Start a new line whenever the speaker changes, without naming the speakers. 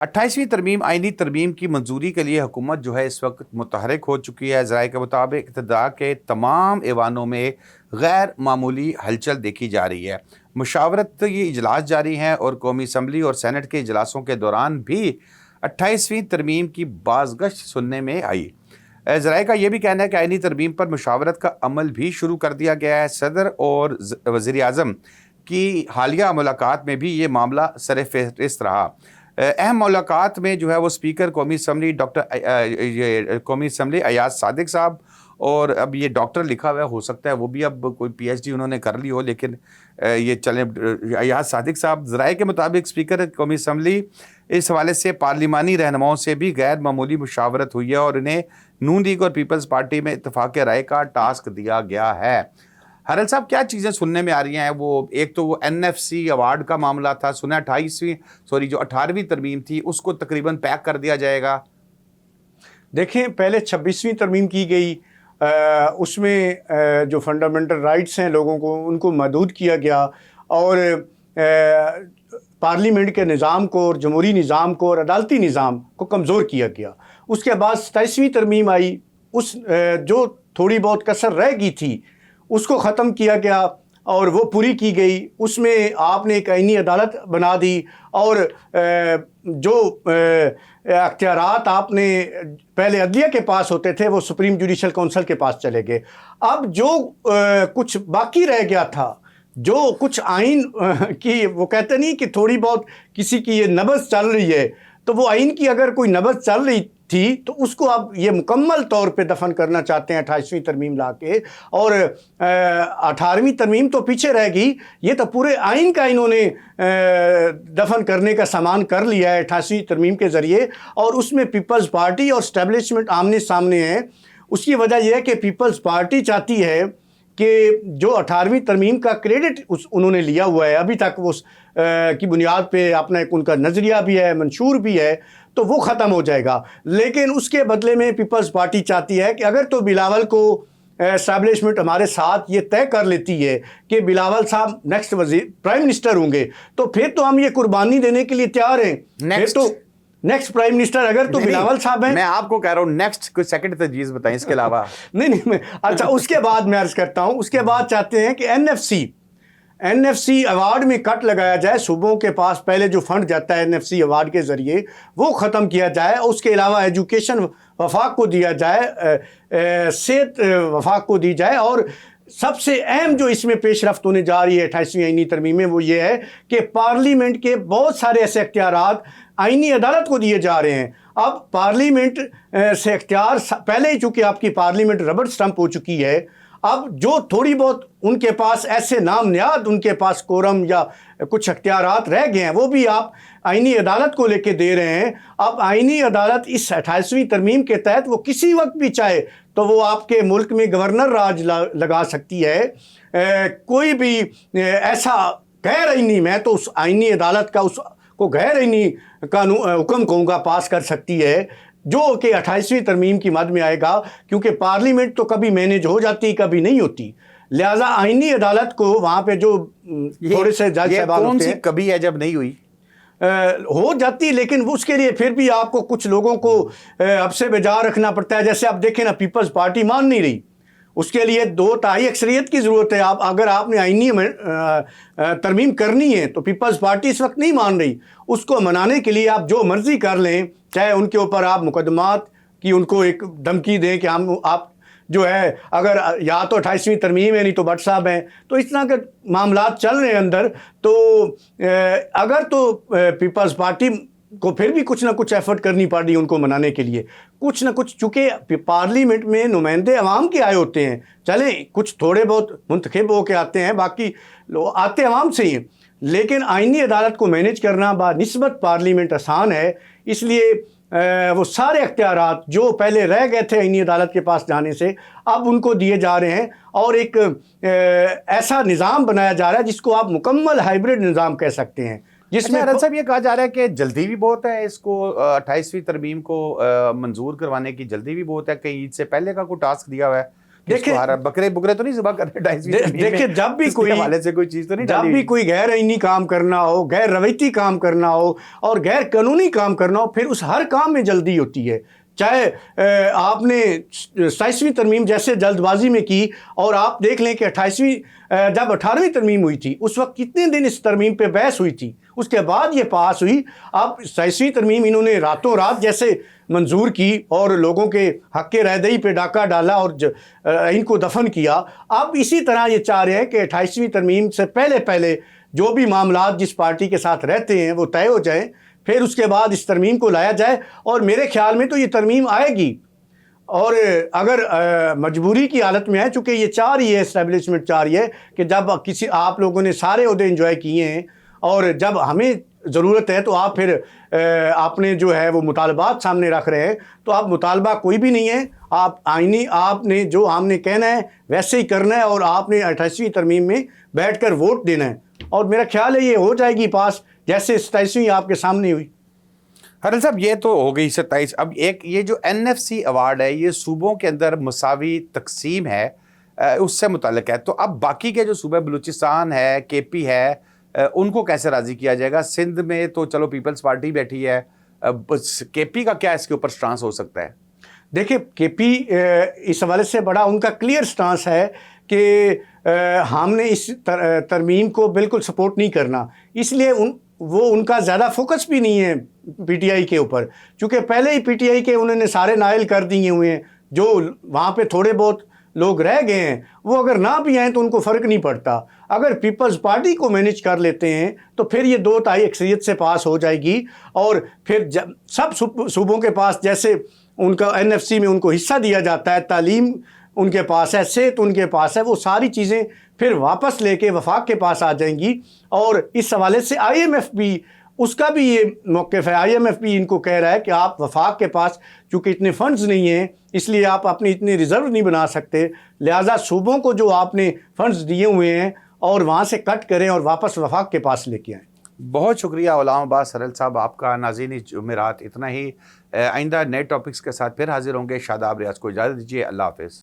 28वीं तरमीम आइनी तरमीम की मंजूरी के लिए हुकूमत जो है इस वक्त मुतहरिक हो चुकी है। ज़राए के मुताबिक इक़्तिदार के तमाम ऐवानों में गैर मामूली हलचल देखी जा रही है। मुशावरती इजलास जारी हैं और कौमी असम्बली और सैनेट के इजलासों के दौरान भी 28वीं तरमीम की बाज़गश्त सुनने में आई। ज़राए का यह भी कहना है कि आइनी तरमीम पर मुशावरत का अमल भी शुरू कर दिया गया है। सदर और वज़ीर आज़म की हालिया मुलाकात में भी ये मामला सर फ़हरिस्त रहा। अहम मुलाकात में जो है वो स्पीकर कौमी असम्बली कौमी असम्बली अयाज सादिक साहब, और अब ये डॉक्टर लिखा हुआ है, हो सकता है वो भी अब कोई PhD उन्होंने कर ली हो, लेकिन ये चले अयाज सादिक साहब। ज़राए के मुताबिक स्पीकर कौमी असम्बली इस हवाले से पार्लिमानी रहनुमाओं से भी गैर मामूली मुशावरत हुई है और इन्हें नून लीग और पीपल्स पार्टी में इत्तफाक राय का टास्क दिया गया है। हरल साहब, क्या चीज़ें सुनने में आ रही हैं? वो एक तो वो NFC अवार्ड का मामला था, सुना 18वीं तरमीम थी उसको तकरीबन पैक कर दिया जाएगा।
देखें, पहले 26वीं तरमीम की गई, उसमें जो फंडामेंटल राइट्स हैं लोगों को उनको महदूद किया गया और पार्लियामेंट के निज़ाम को और जमहूरी निज़ाम को और अदालती निज़ाम को कमज़ोर किया गया। उसके बाद 27वीं तरमीम आई, उस जो थोड़ी बहुत कसर रह गई थी उसको ख़त्म किया गया और वो पूरी की गई। उसमें आपने एक आईनी अदालत बना दी और जो अख्तियारात आपने पहले अदलिया के पास होते थे वो सुप्रीम जुडिशल काउंसिल के पास चले गए। अब जो कुछ बाकी रह गया था, जो कुछ आइन की वो कहते नहीं कि थोड़ी बहुत किसी की ये नब्ज़ चल रही है, तो वो आइन की अगर कोई नब्ज़ चल रही थी तो उसको अब ये मुकम्मल तौर पे दफन करना चाहते हैं 28वीं तरमीम ला के, और 18वीं तरमीम तो पीछे रह गई, ये तो पूरे आइन का इन्होंने दफन करने का सामान कर लिया है 28वीं तरमीम के ज़रिए। और उसमें पीपल्स पार्टी और स्टैब्लिशमेंट आमने सामने है। उसकी वजह यह है कि पीपल्स पार्टी चाहती है कि जो 18वीं तरमीम का क्रेडिट उन्होंने लिया हुआ है अभी तक, वो की बुनियाद पे अपना एक उनका नज़रिया भी है, मंशूर भी है, तो वो ख़त्म हो जाएगा। लेकिन उसके बदले में पीपल्स पार्टी चाहती है कि अगर तो बिलावल को एस्टैब्लिशमेंट हमारे साथ ये तय कर लेती है कि बिलावल साहब नेक्स्ट प्राइम मिनिस्टर होंगे, तो फिर तो हम ये कुर्बानी देने के लिए तैयार हैं। फिर तो नेक्स्ट प्राइम मिनिस्टर अगर तो बिलावल साहब हैं।
मैं आपको कह रहा हूँ नेक्स्ट कोई सेकंड तजवीज़ बताएं इसके अलावा।
नहीं, अच्छा, उसके बाद मैं अर्ज करता हूँ। उसके बाद चाहते हैं कि NFC अवार्ड में कट लगाया जाए। सूबों के पास पहले जो फंड जाता है NFC अवार्ड के ज़रिए वो ख़त्म किया जाए। उसके अलावा एजुकेशन वफाक को दिया जाए, सेहत वफाक को दी जाए। और सबसे अहम जो इसमें पेशरफ्त होने जा रही है 28वीं आईनी तरमीम में, वो ये है कि पार्लियामेंट के बहुत सारे ऐसे अख्तियारात आईनी अदालत को दिए जा रहे हैं। अब पार्लियामेंट से अख्तियार पहले ही चूँकि आपकी पार्लियामेंट रबर स्टंप हो चुकी है, अब जो थोड़ी बहुत उनके पास ऐसे नाम नियाद उनके पास कोरम या कुछ अख्तियारात रह गए हैं, वो भी आप आईनी अदालत को लेके दे रहे हैं। अब आईनी अदालत इस 28वीं तरमीम के तहत वो किसी वक्त भी चाहे तो वो आपके मुल्क में गवर्नर राज लगा सकती है। कोई भी ऐसा गैर आईनी, मैं तो उस आईनी अदालत का उसको गैर आईनी कानून हुक्म कहूँगा, पास कर सकती है, जो कि 28वीं तरमीम की मद में आएगा। क्योंकि पार्लियामेंट तो कभी मैनेज हो जाती, कभी नहीं होती। लिहाजा आईनी अदालत को वहाँ पे जो थोड़े से जज साहबान होते हैं,
कभी है जब नहीं हुई
हो जाती, लेकिन उसके लिए फिर भी आपको कुछ लोगों को अब से बेजार रखना पड़ता है। जैसे आप देखें ना, पीपल्स पार्टी मान नहीं रही, उसके लिए 2/3 अक्सरियत की ज़रूरत है। अगर आपने आईनी तरमीम करनी है तो पीपल्स पार्टी इस वक्त नहीं मान रही। उसको मनाने के लिए आप जो मर्ज़ी कर लें, चाहे उनके ऊपर आप मुकदमात की उनको एक धमकी दें कि आप जो है अगर या तो 28वीं तरमीम है नहीं तो भट्ट साहब हैं, तो इस तरह के मामलात चल रहे हैं अंदर। तो अगर तो पीपल्स पार्टी को फिर भी कुछ ना कुछ एफर्ट करनी पड़ रही है उनको मनाने के लिए, कुछ ना कुछ, चूँकि पार्लियामेंट में नुमाइंदे अवाम के आए होते हैं, चले कुछ थोड़े बहुत मुंतखब होकर आते हैं, बाकी लोग आते अवाम से ही हैं। लेकिन आईनी अदालत को मैनेज करना बानिस्बत पार्लियामेंट आसान है। इसलिए वो सारे अख्तियारात जो पहले रह गए थे आईनी अदालत के पास जाने से, अब उनको दिए जा रहे हैं और एक ऐसा निज़ाम बनाया जा रहा है जिसको आप मुकम्मल हाइब्रिड निज़ाम कह सकते हैं, जिसमें
हरल साहब ये कहा जा रहा है कि जल्दी भी बहुत है, इसको 28वीं तरमीम को मंजूर करवाने की जल्दी भी बहुत है। कहीं ईद से पहले का कोई टास्क दिया हुआ है कि इसको हरा बकरे बुकरे तो नहीं ज़िबा कर रहे 2.5
देखिए, जब भी कोई
हवाले से कोई चीज़ तो नहीं
जब
डाली
भी कोई गैर आईनी काम करना हो, गैर रवैती काम करना हो और गैर कानूनी काम करना हो, फिर उस हर काम में जल्दी होती है। चाहे आपने 27वीं तरमीम जैसे जल्दबाजी में की, और आप देख लें कि 28वीं जब 18वीं तरमीम हुई थी उस वक्त कितने दिन इस तरमीम पे बहस हुई थी, उसके बाद ये पास हुई। अब 27वीं तरमीम इन्होंने रातों रात जैसे मंजूर की और लोगों के हक के रहदही पे डाका डाला और इनको दफन किया। अब इसी तरह ये चाह रहे हैं कि 28वीं तरमीम से पहले पहले जो भी मामलात जिस पार्टी के साथ रहते हैं वो तय हो जाएं, फिर उसके बाद इस तरमीम को लाया जाए। और मेरे ख्याल में तो ये तरमीम आएगी, और अगर मजबूरी की हालत में है, चूँकि ये चाह रही है, इस्टेब्लिशमेंट चाह रही है कि जब किसी आप लोगों ने सारे ओहदे इंजॉय किए हैं और जब हमें ज़रूरत है तो आप फिर आपने जो है वो मुतालबात सामने रख रहे हैं, तो आप मुतालबा कोई भी नहीं है, आप आईनी आपने जो हमने कहना है वैसे ही करना है और आपने 28वीं तरमीम में बैठकर वोट देना है। और मेरा ख्याल है ये हो जाएगी पास, जैसे 27वीं आपके सामने हुई।
हरल साहब ये तो हो गई 27। अब एक ये जो NFC अवार्ड है ये सूबों के अंदर मसावी तकसीम है उससे मुताल्लिक है, तो अब बाकी के जो सूबे बलूचिस्तान है, KP है, उनको कैसे राज़ी किया जाएगा? सिंध में तो चलो पीपल्स पार्टी बैठी है, KP का क्या इसके ऊपर स्टांस हो सकता है?
देखिए, KP इस हवाले से बड़ा उनका क्लियर स्टांस है कि हमने इस तरमीम को बिल्कुल सपोर्ट नहीं करना, इसलिए उनका ज़्यादा फोकस भी नहीं है PTI के ऊपर, क्योंकि पहले ही PTI के उन्होंने सारे नायल कर दिए हुए हैं। जो वहाँ पे थोड़े बहुत लोग रह गए हैं वो अगर ना भी आए तो उनको फ़र्क नहीं पड़ता। अगर पीपल्स पार्टी को मैनेज कर लेते हैं तो फिर ये 2/3 अक्सरियत से पास हो जाएगी, और फिर जब सब सूबों के पास जैसे उनका NFC में उनको हिस्सा दिया जाता है, तालीम उनके पास है, सेहत उनके पास है, वो सारी चीज़ें फिर वापस लेके वफाक के पास आ जाएंगी। और इस हवाले से IMF भी, उसका भी ये मौक़िफ़ है, IMF भी इनको कह रहा है कि आप वफाक के पास चूँकि इतने फंड्स नहीं हैं इसलिए आप अपने इतने रिज़र्व नहीं बना सकते, लिहाजा सूबों को जो आपने फंड्स दिए हुए हैं और वहाँ से कट करें और वापस वफाक के पास लेके आएँ।
बहुत शुक्रिया गुलाम अब्बास हरल साहब आपका। नाज़रीन जुमेरात इतना ही, आइंदा नए टॉपिक्स के साथ फिर हाजिर होंगे। शादाब रियाज को इजाज़त दीजिए। अल्लाह हाफ़िज़।